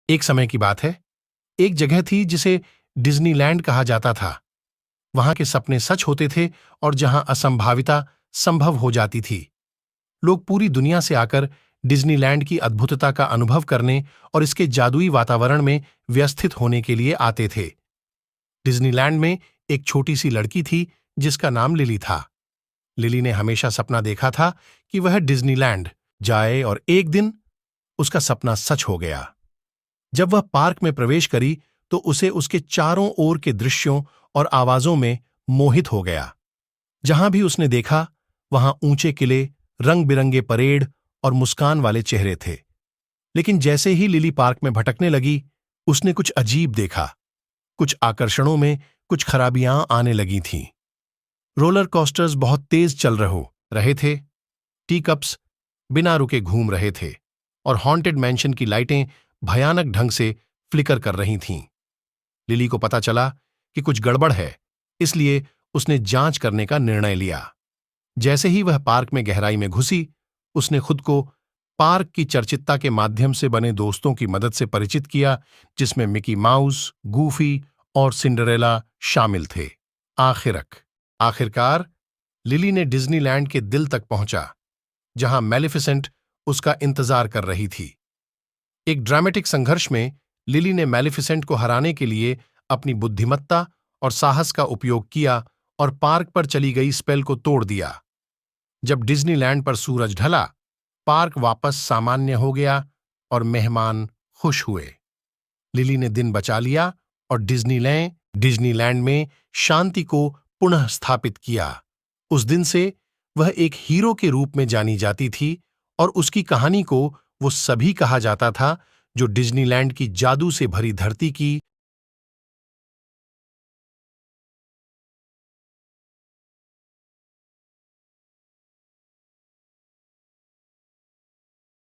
एक समय की बात है, एक जगह थी जिसे डिज्नीलैंड कहा जाता था। वहां के सपने सच होते थे और जहां असंभाविता संभव हो जाती थी। लोग पूरी दुनिया से आकर डिज्नीलैंड की अद्भुतता का अनुभव करने और इसके जादुई वातावरण में व्यवस्थित होने के लिए आते थे। डिज्नीलैंड में एक छोटी सी लड़की थी जिसका नाम लिली था। लिली ने हमेशा सपना देखा था कि वह डिज्नीलैंड जाए और एक दिन उसका सपना सच हो गया। जब वह पार्क में प्रवेश करी तो उसे उसके चारों ओर के दृश्यों और आवाजों में मोहित हो गया। जहां भी उसने देखा वहां ऊंचे किले, रंग बिरंगे परेड और मुस्कान वाले चेहरे थे। लेकिन जैसे ही लिली पार्क में भटकने लगी, उसने कुछ अजीब देखा। कुछ आकर्षणों में कुछ खराबियां आने लगी थीं। रोलर कोस्टर्स बहुत तेज चल रहे थे, टी कप्स बिना रुके घूम रहे थे और हॉन्टेड मैंशन की लाइटें भयानक ढंग से फ्लिकर कर रही थीं। लिली को पता चला कि कुछ गड़बड़ है, इसलिए उसने जांच करने का निर्णय लिया। जैसे ही वह पार्क में गहराई में घुसी, उसने खुद को पार्क की चर्चितता के माध्यम से बने दोस्तों की मदद से परिचित किया, जिसमें मिकी माउस, गूफी और सिंड्रेला शामिल थे। आखिरकार लिली ने डिज्नीलैंड के दिल तक पहुंचा, जहां मैलेफिसेंट उसका इंतजार कर रही थी। एक ड्रामेटिक संघर्ष में लिली ने मैलेफिसेंट को हराने के लिए अपनी बुद्धिमत्ता और साहस का उपयोग किया और पार्क पर चली गई स्पेल को तोड़ दिया। जब डिज्नीलैंड पर सूरज ढला, पार्क वापस सामान्य हो गया और मेहमान खुश हुए। लिली ने दिन बचा लिया और डिज्नीलैंड में शांति को पुनः स्थापित किया। उस दिन से वह एक हीरो के रूप में जानी जाती थी और उसकी कहानी को वो सभी कहा जाता था जो डिज्नीलैंड की जादू से भरी धरती की